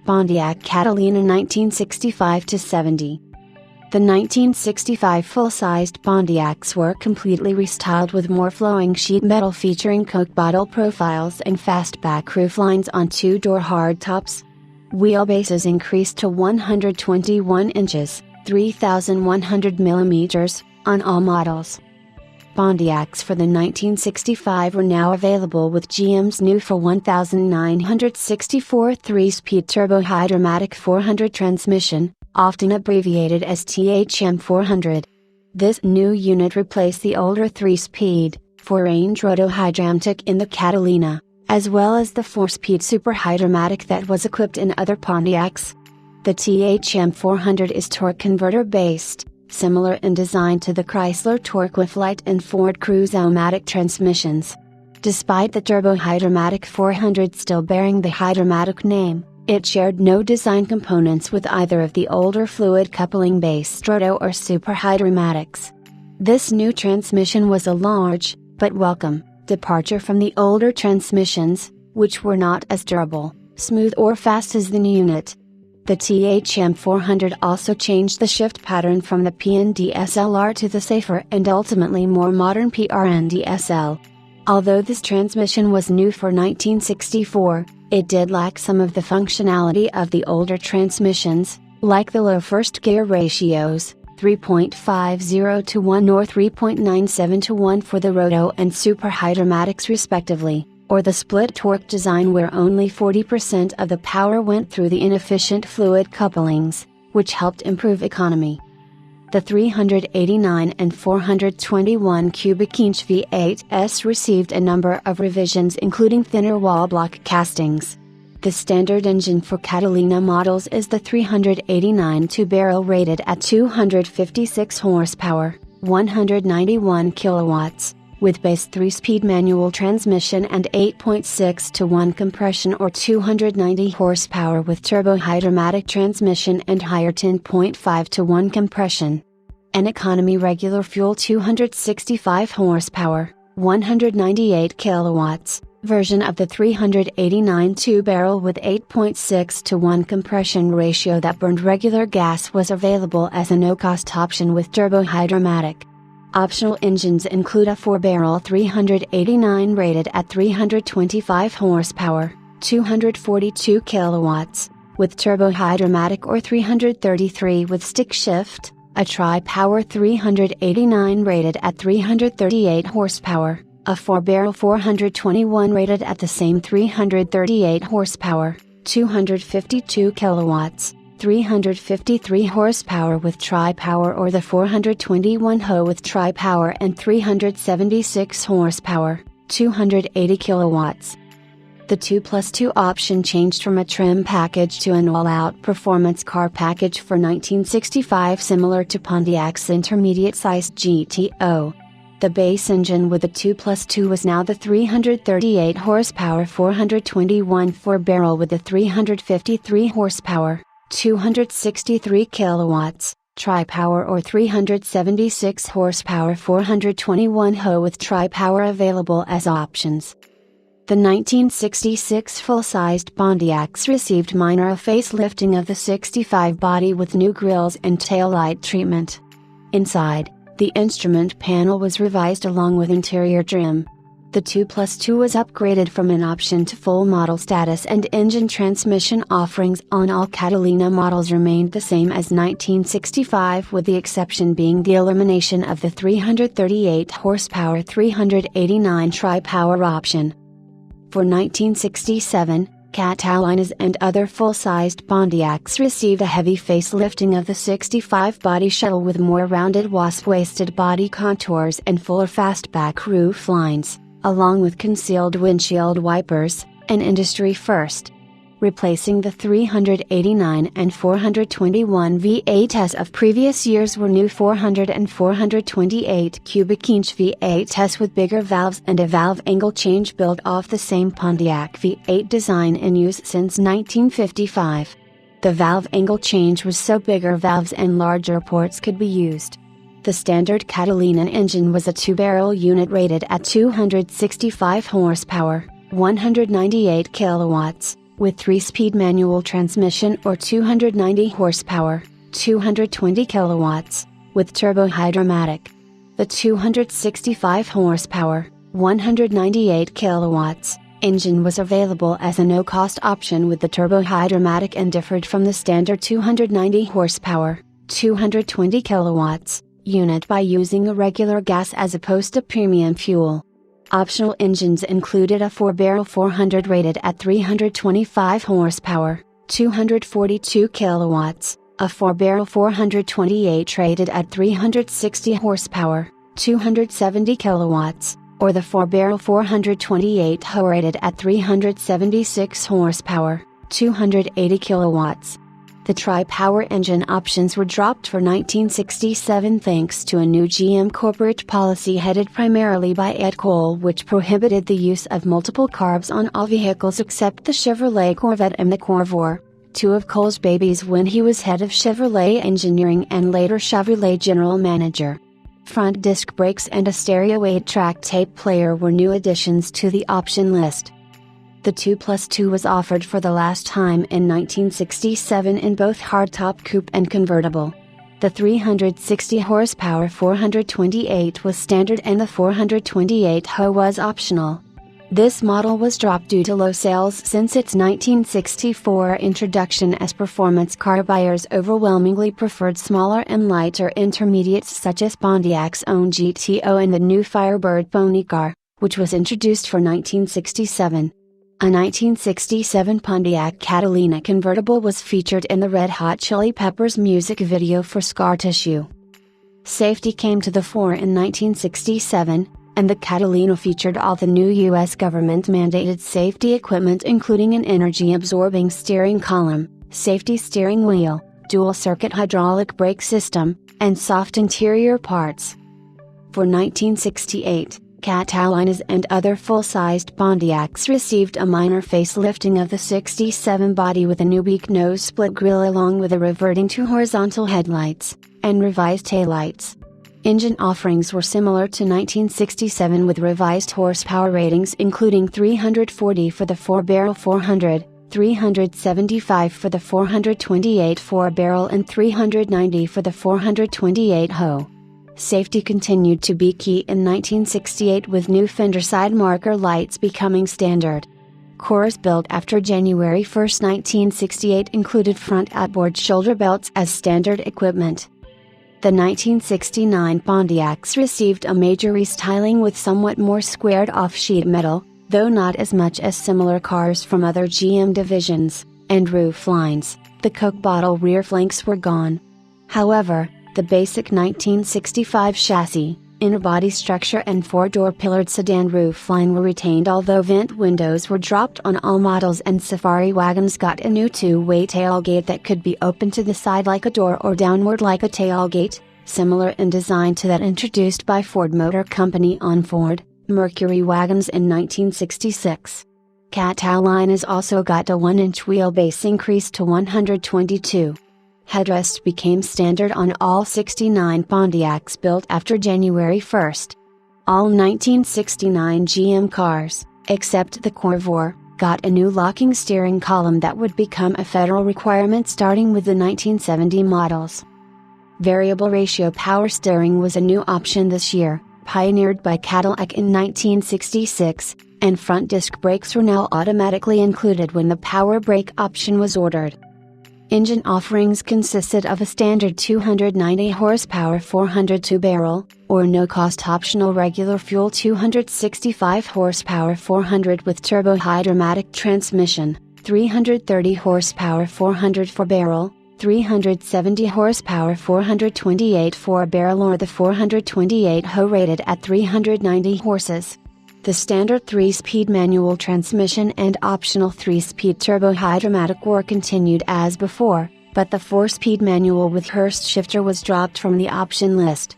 Pontiac Catalina 1965-70. The 1965 full-sized Pontiacs were completely restyled with more flowing sheet metal featuring Coke bottle profiles and fastback rooflines on two-door hardtops. Wheelbases increased to 121 inches, 3,100 millimeters, on all models. Pontiacs for the 1965 are now available with GM's new for 1964 3-speed turbo-hydromatic 400 transmission, often abbreviated as THM 400. This new unit replaced the older 3-speed, 4-range roto-hydromatic in the Catalina, as well as the 4-speed super-hydromatic that was equipped in other Pontiacs. The THM 400 is torque converter based, similar in design to the Chrysler Torque-With-Lite and Ford Cruise-O-Matic transmissions. Despite the turbo-hydromatic 400 still bearing the hydromatic name, it shared no design components with either of the older fluid coupling-based roto or super-hydromatics. This new transmission was a large, but welcome, departure from the older transmissions, which were not as durable, smooth or fast as the new unit. The THM 400 also changed the shift pattern from the PND-SLR to the safer and ultimately more modern PRND-SL. Although this transmission was new for 1964, it did lack some of the functionality of the older transmissions, like the low first gear ratios, 3.50-1 or 3.97-1 for the roto and super hydromatics respectively, or the split torque design where only 40% of the power went through the inefficient fluid couplings, which helped improve economy. The 389 and 421 cubic inch V8s received a number of revisions including thinner wall block castings. The standard engine for Catalina models is the 389 two-barrel rated at 256 horsepower, 191 kilowatts, with base 3-speed manual transmission and 8.6-to-1 compression or 290 horsepower with turbo-hydromatic transmission and higher 10.5-to-1 compression. An economy regular fuel 265 horsepower, 198 kilowatts, version of the 389 two-barrel with 8.6-to-1 compression ratio that burned regular gas was available as a no-cost option with turbo-hydromatic. Optional engines include a 4-barrel 389 rated at 325 horsepower, 242 kilowatts, with turbo-hydromatic or 333 with stick shift, a tri-power 389 rated at 338 horsepower, a 4-barrel 421 rated at the same 338 horsepower, 252 kilowatts, 353 horsepower with tri-power or the 421 HO with tri-power and 376 horsepower, 280 kilowatts. The 2+2 option changed from a trim package to an all-out performance car package for 1965 similar to Pontiac's intermediate-sized GTO. The base engine with the 2+2 was now the 338 horsepower 421 4-barrel with the 353 horsepower, 263 kilowatts, tri-power or 376 horsepower 421 HO with tri-power available as options. The 1966 full-sized Pontiacs received minor facelifting of the 65 body with new grilles and taillight treatment. Inside, the instrument panel was revised along with interior trim. The 2+2 was upgraded from an option to full model status and engine transmission offerings on all Catalina models remained the same as 1965 with the exception being the elimination of the 338 horsepower 389 tri-power option. For 1967, Catalinas and other full-sized Pontiacs received a heavy facelifting of the 65 body shell with more rounded wasp-waisted body contours and fuller fastback roof lines, along with concealed windshield wipers, an industry first. Replacing the 389 and 421 V8s of previous years were new 400 and 428 cubic inch V8s with bigger valves and a valve angle change built off the same Pontiac V8 design in use since 1955. The valve angle change was so bigger valves and larger ports could be used. The standard Catalina engine was a 2-barrel unit rated at 265 horsepower, 198 kilowatts, with 3-speed manual transmission or 290 horsepower, 220 kilowatts, with turbo hydromatic. The 265 horsepower, 198 kilowatts, engine was available as a no-cost option with the turbo hydromatic and differed from the standard 290 horsepower, 220 kilowatts, unit by using a regular gas as opposed to premium fuel. Optional engines included a 4-barrel 400 rated at 325 horsepower, 242 kilowatts, a 4-barrel 428 rated at 360 horsepower, 270 kilowatts, or the 4-barrel 428 rated at 376 horsepower, 280 kilowatts. The tri-power engine options were dropped for 1967 thanks to a new GM corporate policy headed primarily by Ed Cole, which prohibited the use of multiple carbs on all vehicles except the Chevrolet Corvette and the Corvair, two of Cole's babies when he was head of Chevrolet engineering and later Chevrolet general manager. Front disc brakes and a stereo 8-track tape player were new additions to the option list. The 2+2 was offered for the last time in 1967 in both hardtop coupe and convertible. The 360 horsepower 428 was standard and the 428 was optional. This model was dropped due to low sales since its 1964 introduction, as performance car buyers overwhelmingly preferred smaller and lighter intermediates such as Pontiac's own GTO and the new Firebird pony car, which was introduced for 1967. A 1967 Pontiac Catalina convertible was featured in the Red Hot Chili Peppers music video for Scar Tissue. Safety came to the fore in 1967, and the Catalina featured all the new U.S. government-mandated safety equipment including an energy-absorbing steering column, safety steering wheel, dual-circuit hydraulic brake system, and soft interior parts. For 1968, Catalinas and other full-sized Pontiacs received a minor facelifting of the 67 body with a new beak nose split grille along with a reverting to horizontal headlights, and revised taillights. Engine offerings were similar to 1967 with revised horsepower ratings including 340 for the 4-barrel 400, 375 for the 428 4-barrel and 390 for the 428 Ho. Safety continued to be key in 1968 with new fender side marker lights becoming standard. Cores built after January 1, 1968 included front outboard shoulder belts as standard equipment. The 1969 Pontiacs received a major restyling with somewhat more squared-off sheet metal, though not as much as similar cars from other GM divisions, and roof lines. The Coke bottle rear flanks were gone. However, the basic 1965 chassis, inner body structure and 4-door pillared sedan roofline were retained, although vent windows were dropped on all models and safari wagons got a new 2-way tailgate that could be opened to the side like a door or downward like a tailgate, similar in design to that introduced by Ford Motor Company on Ford Mercury wagons in 1966. Catalinas also got a 1-inch wheelbase increase to 122. Headrest became standard on all 69 Pontiacs built after January 1. All 1969 GM cars, except the Corvair, got a new locking steering column that would become a federal requirement starting with the 1970 models. Variable ratio power steering was a new option this year, pioneered by Cadillac in 1966, and front disc brakes were now automatically included when the power brake option was ordered. Engine offerings consisted of a standard 290 horsepower 402 barrel, or no-cost optional regular fuel 265 horsepower 400 with turbo hydromatic transmission, 330 horsepower 404 barrel, 370 horsepower 428 4-barrel or the 428 Ho rated at 390 horses. The standard 3-speed manual transmission and optional 3-speed turbo hydromatic were continued as before, but the 4-speed manual with Hurst shifter was dropped from the option list.